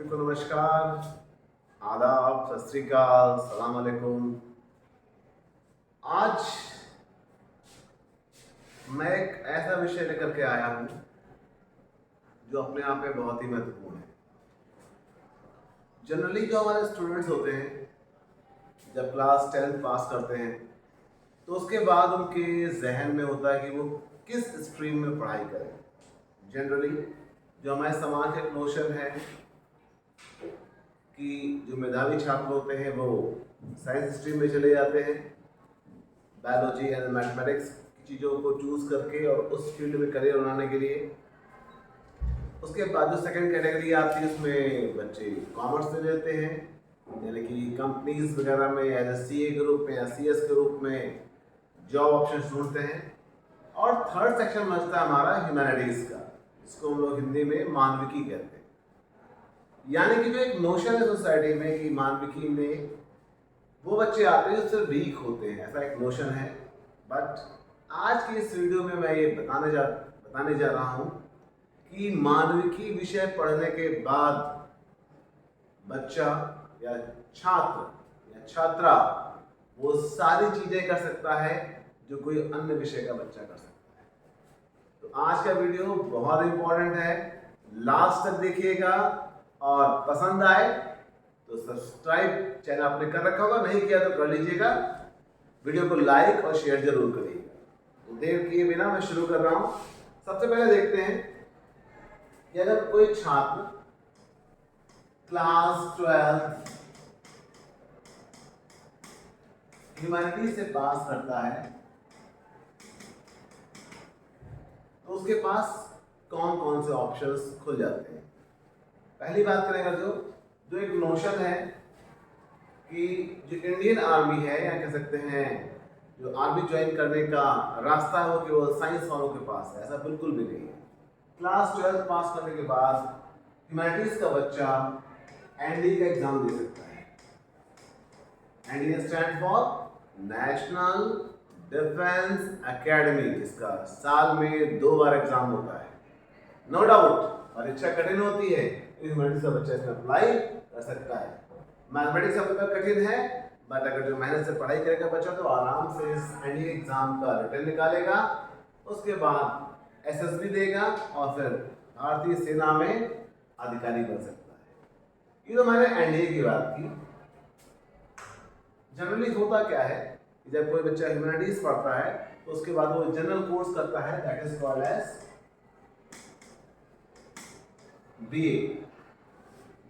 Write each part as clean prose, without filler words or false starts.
सभी को नमस्कार, आदाब, सत श्री अकाल, सलाम अलैकुम। आज मैं एक ऐसा विषय लेकर के आया हूँ जो अपने आप में बहुत ही महत्वपूर्ण है। जनरली जो हमारे स्टूडेंट्स होते हैं जब क्लास 10th पास करते हैं तो उसके बाद उनके जहन में होता है कि वो किस स्ट्रीम में पढ़ाई करें। जनरली जो हमारे समाज का एक नोशन है कि जो मेधावी छात्र होते हैं वो साइंस स्ट्रीम में चले जाते हैं, बायोलॉजी एंड मैथमेटिक्स की चीज़ों को चूज़ करके और उस फील्ड में करियर बनाने के लिए। उसके बाद जो सेकंड कैटेगरी आती है उसमें बच्चे कॉमर्स ले लेते हैं, यानी कि कंपनीज वगैरह में एज ए सीए के रूप में या सीएस के रूप में जॉब ऑप्शन ढूंढते हैं। और थर्ड सेक्शन बचता है हमारा ह्यूमैनिटीज़ का, जिसको हम लोग हिंदी में मानविकी कहते हैं। यानी कि जो एक नोशन है सोसाइटी में कि मानविकी में वो बच्चे आते हैं जो सिर्फ वीक होते हैं, ऐसा एक नोशन है। बट आज की इस वीडियो में मैं ये बताने जा रहा हूँ कि मानविकी विषय पढ़ने के बाद बच्चा या छात्र या छात्रा वो सारी चीज़ें कर सकता है जो कोई अन्य विषय का बच्चा कर सकता है। तो आज का वीडियो बहुत इंपॉर्टेंट है, लास्ट तक देखिएगा और पसंद आए तो सब्सक्राइब चैनल आपने कर रखा होगा, नहीं किया तो कर लीजिएगा। वीडियो को लाइक और शेयर जरूर करिएगा। तो देर किए बिना मैं शुरू कर रहा हूँ। सबसे पहले देखते हैं कि अगर कोई छात्र क्लास 12 ह्यूमैनिटीज से पास करता है तो उसके पास कौन कौन से ऑप्शंस खुल जाते हैं। पहली बात करेंगे जो एक नोशन है कि जो इंडियन आर्मी है या कह सकते हैं जो आर्मी ज्वाइन करने का रास्ता है वो केवल साइंस वालों के पास है, ऐसा बिल्कुल भी नहीं है। क्लास 12 पास करने के बाद ह्यूमैनिटीज का बच्चा एनडीए का एग्जाम दे सकता है। NDA stand for national defence academy, जिसका साल में 2 बार एग्जाम होता है। नो डाउट परीक्षा कठिन होती है, ह्यूमैनिटीज का बच्चा इसमें अप्लाई कर सकता है। मैथमेटिक्स का पेपर कठिन है, बट अगर जो मेहनत से पढ़ाई करेगा बच्चा तो आराम से इस एनडीए एग्जाम का रिटर्न निकालेगा, उसके बाद एसएसबी देगा और फिर भारतीय सेना में अधिकारी बन सकता है। ये तो मैंने एनडीए की बात की। जनरली होता क्या है कि जब कोई बच्चा ह्यूमैनिटीज पढ़ता है तो उसके बाद वो जनरल कोर्स करता है, that is called as BA.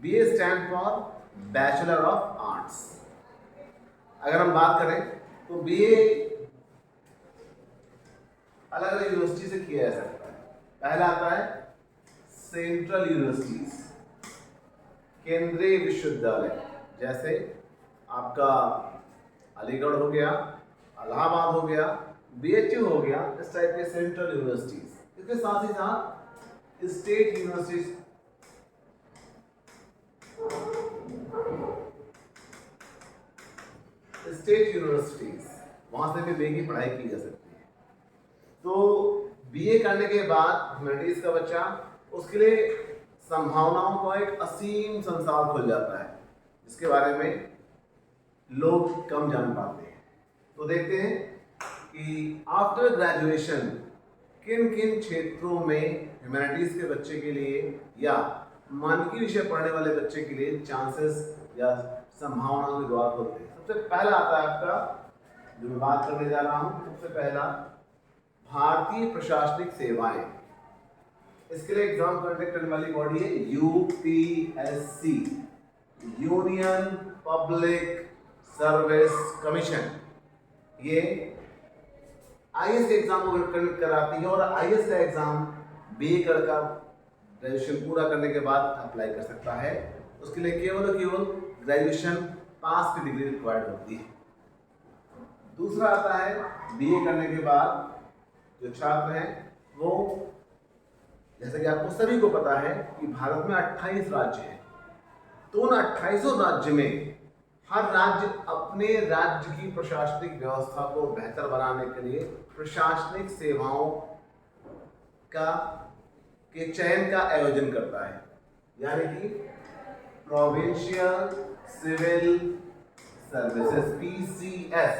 BA stand for bachelor of arts. अगर हम बात करें तो बीए अलग अलग यूनिवर्सिटी से किया जा सकता है। पहला आता है सेंट्रल यूनिवर्सिटीज, केंद्रीय विश्वविद्यालय, जैसे आपका अलीगढ़ हो गया, इलाहाबाद हो गया, बीएचयू हो गया, इस टाइप के सेंट्रल यूनिवर्सिटीज। इसके साथ ही साथ स्टेट यूनिवर्सिटीज, वहां से भी बीए की पढ़ाई की जा सकती है। तो बीए करने के बाद ह्यूमैनिटीज का बच्चा, उसके लिए संभावनाओं का एक असीम संसार खुल जाता है जिसके बारे में लोग कम जान पाते हैं। तो देखते हैं कि आफ्टर ग्रेजुएशन किन किन क्षेत्रों में ह्यूमैनिटीज के बच्चे के लिए या मानविकी विषय पढ़ने वाले बच्चे के लिए चांसेस या संभावनाओं के द्वार होते हैं। सबसे पहला आता है आपका, जो मैं बात करने जा रहा हूं, सबसे पहला भारतीय प्रशासनिक सेवाएं। इसके लिए एग्जाम कंडक्ट करने वाली बॉडी है UPSC, union public service commission. ये आईएएस के एग्जाम को कंडक्ट कराती है और आईएएस का एग्जाम बीए का ग्रेजुएशन पूरा करने के बाद अप्लाई कर सकता है। उसके लिए केवल और केवल ग्रेजुएशन पास की डिग्री रिक्वायर्ड होती है। दूसरा आता है बीए करने के बाद जो छात्र हैं वो, जैसे कि आपको सभी को पता है कि भारत में 28 राज्य हैं, तो उन 28 राज्य में हर राज्य अपने राज्य की प्रशासनिक व्यवस्था को बेहतर बनाने के लिए प्रशासनिक सेवाओं के चयन का आयोजन करता है। यानी कि Provincial Civil Services, PCS.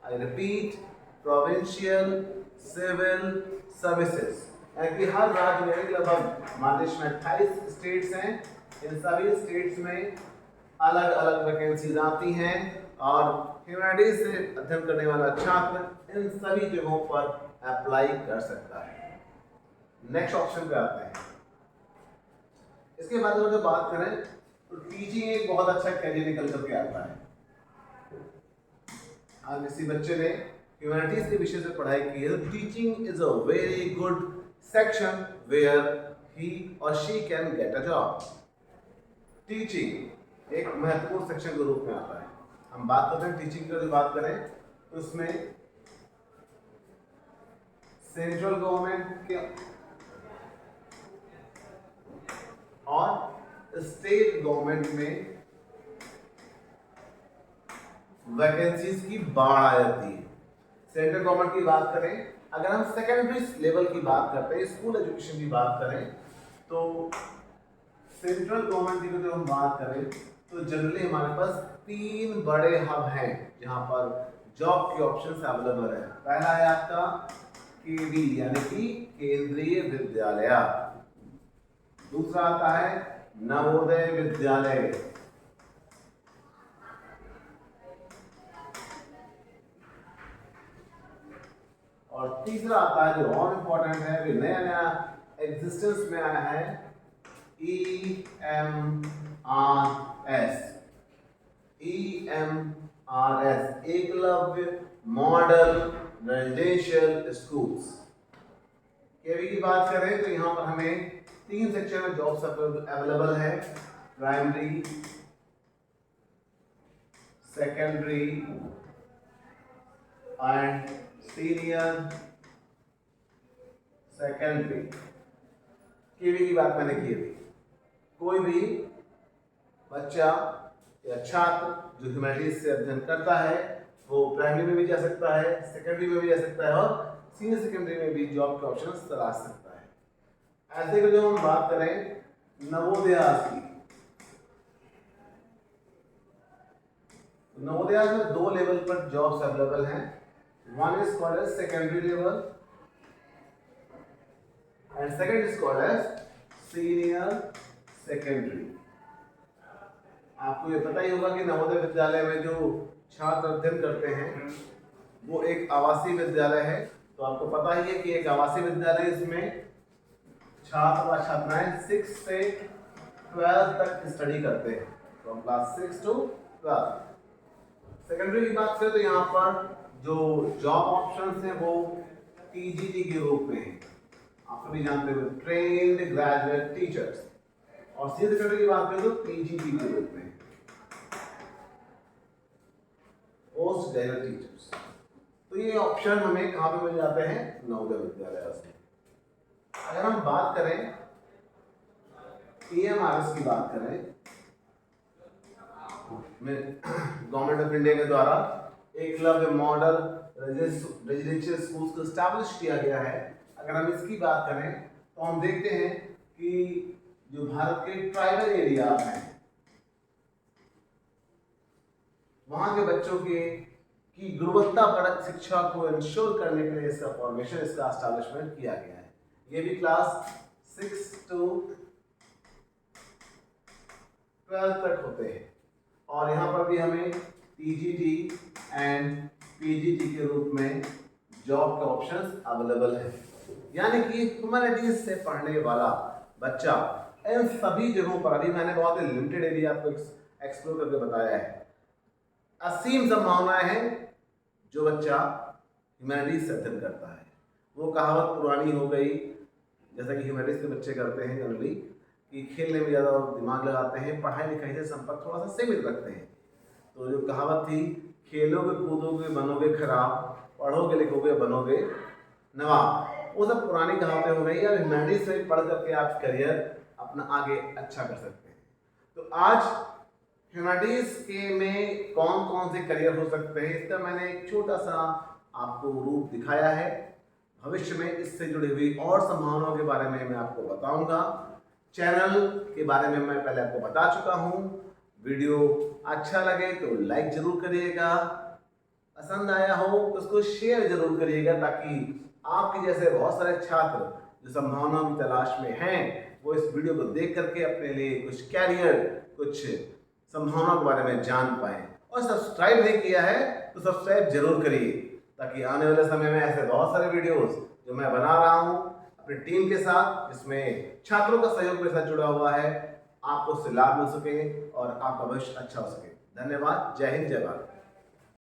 I repeat, Provincial Civil Services. यानी कि हर राज्य में लगभग हमारे देश में 28 स्टेट्स हैं। इन सभी स्टेट्स में अलग अलग वैकेंसीज आती हैं और ह्यूमैनिटीज से अध्ययन करने वाला छात्र इन सभी जगहों पर अप्लाई कर सकता है। नेक्स्ट ऑप्शन पे आते हैं। इसके बाद अगर बात करें तो टीचिंग एक बहुत अच्छा करियर निकल करके आता है। आज किसी बच्चे ने ह्यूमैनिटीज के विषय से पढ़ाई की है तो teaching is a very good section where he और she can get a job. Teaching एक महत्वपूर्ण सेक्शन के रूप में आता है। हम बात करते हैं टीचिंग की, बात करें तो उसमें सेंट्रल गवर्नमेंट के और स्टेट गवर्नमेंट में वैकेंसीज की बाढ़ आ जाती है। सेंट्रल गवर्नमेंट की बात करें, अगर हम सेकेंडरी लेवल की बात करते हैं, स्कूल एजुकेशन की बात करें, तो सेंट्रल गवर्नमेंट की जब हम बात करें तो जनरली हमारे पास 3 बड़े हब हैं जहां पर जॉब के ऑप्शंस अवेलेबल है। पहला है आपका केवी यानी कि केंद्रीय विद्यालय, दूसरा आता है नवोदय विद्यालय, और तीसरा आता है जो और इम्पोर्टेंट है, भी नया नया एग्जिस्टेंस में आया है, EMRS, Eklavya model residential schools. KV की बात करें तो यहाँ पर हमें 3 सेक्शन में जॉब्स अवेलेबल है, primary, secondary and senior secondary. KV की बात मैंने की थी। कोई भी बच्चा या छात्र जो ह्यूमैनिटीज से अध्ययन करता है वो प्राइमरी में भी जा सकता है, सेकेंडरी में भी जा सकता है और सीनियर सेकेंडरी में भी जॉब के ऑप्शंस तलाश सकता है। ऐसे कि जो हम बात करें नवोदयास की, नवोदयास में 2 लेवल पर जॉब्स अवेलेबल हैं। One is called as secondary level and second is called as senior secondary. आपको ये पता ही होगा कि नवोदय विद्यालय में जो छात्र अध्ययन करते हैं वो एक आवासीय विद्यालय है। तो आपको पता ही है कि एक आवासीय विद्यालय, इसमें छात्र व छात्राएं 6 से 12 तक स्टडी करते हैं, फ्रॉम क्लास 6 to 12। सेकेंडरी की बात करें तो यहाँ पर जो जॉब ऑप्शंस हैं वो टीजीटी के रूप में है, आप सभी जानते हो, ट्रेन्ड ग्रेजुएट टीचर्स, और सीनियर सेकेंडरी की बात करें तो पीजीटी के रूप में, पोस्ट ग्रेजुएट टीचर्स। तो ये ऑप्शन हमें कहाँ पे मिल जाते हैं? नवोदय विद्यालय से। अगर हम बात करें EMRS की बात करें, गवर्नमेंट ऑफ इंडिया के द्वारा एकलव्य मॉडल रेजिडेंशियल स्कूल्स को एस्टैब्लिश किया गया है। अगर हम इसकी बात करें तो हम देखते हैं कि जो भारत के ट्राइबल एरिया हैं वहां के बच्चों की गुणवत्तापरक शिक्षा को इंश्योर करने के लिए इसका फॉर्मेशन, इसका एस्टैब्लिशमेंट किया गया है। ये भी क्लास 6 to 12 तक होते हैं और यहाँ पर भी हमें टीजीटी एंड पीजीटी के रूप में जॉब के ऑप्शंस अवेलेबल है। यानी कि ह्यूमैनिटीज से पढ़ने वाला बच्चा इन सभी जगहों पर, अभी मैंने बहुत ही लिमिटेड एरिया आपको एक्सप्लोर करके बताया है, असीम संभावनाएं हैं जो बच्चा ह्यूमैनिटीज से अध्ययन करता है। वो कहावत पुरानी हो गई, जैसा कि ह्यूमैनिटीज के बच्चे करते हैं जनरली, कि खेलने में ज़्यादा दिमाग लगाते हैं, पढ़ाई लिखाई से संपर्क थोड़ा सा सीमित रखते हैं। तो जो कहावत थी, खेलोगे कूदोगे बनोगे खराब, पढ़ोगे लिखोगे बनोगे नवाब, वो सब पुरानी कहावतें हो गई। और ह्यूमैनिटीज से पढ़ करके आप करियर अपना आगे अच्छा कर सकते हैं। तो आज ह्यूमैनिटीज के में कौन कौन से करियर हो सकते हैं, इसका मैंने एक छोटा सा आपको रूप दिखाया है। भविष्य में इससे जुड़ी हुई और संभावनाओं के बारे में मैं आपको बताऊंगा। चैनल के बारे में मैं पहले आपको बता चुका हूँ। वीडियो अच्छा लगे तो लाइक जरूर करिएगा, पसंद आया हो तो उसको शेयर जरूर करिएगा, ताकि आपके जैसे बहुत सारे छात्र जो संभावनाओं की तलाश में हैं वो इस वीडियो को देख करके अपने लिए कुछ कैरियर, कुछ संभावनाओं के बारे में जान पाए। और सब्सक्राइब नहीं किया है तो सब्सक्राइब जरूर करिए, ताकि आने वाले समय में ऐसे बहुत सारे वीडियोस जो मैं बना रहा हूँ अपनी टीम के साथ, जिसमें छात्रों का सहयोग मेरे साथ जुड़ा हुआ है, आपको उससे लाभ मिल सके और आपका भविष्य अच्छा हो सके। धन्यवाद। जय हिंद, जय भारत।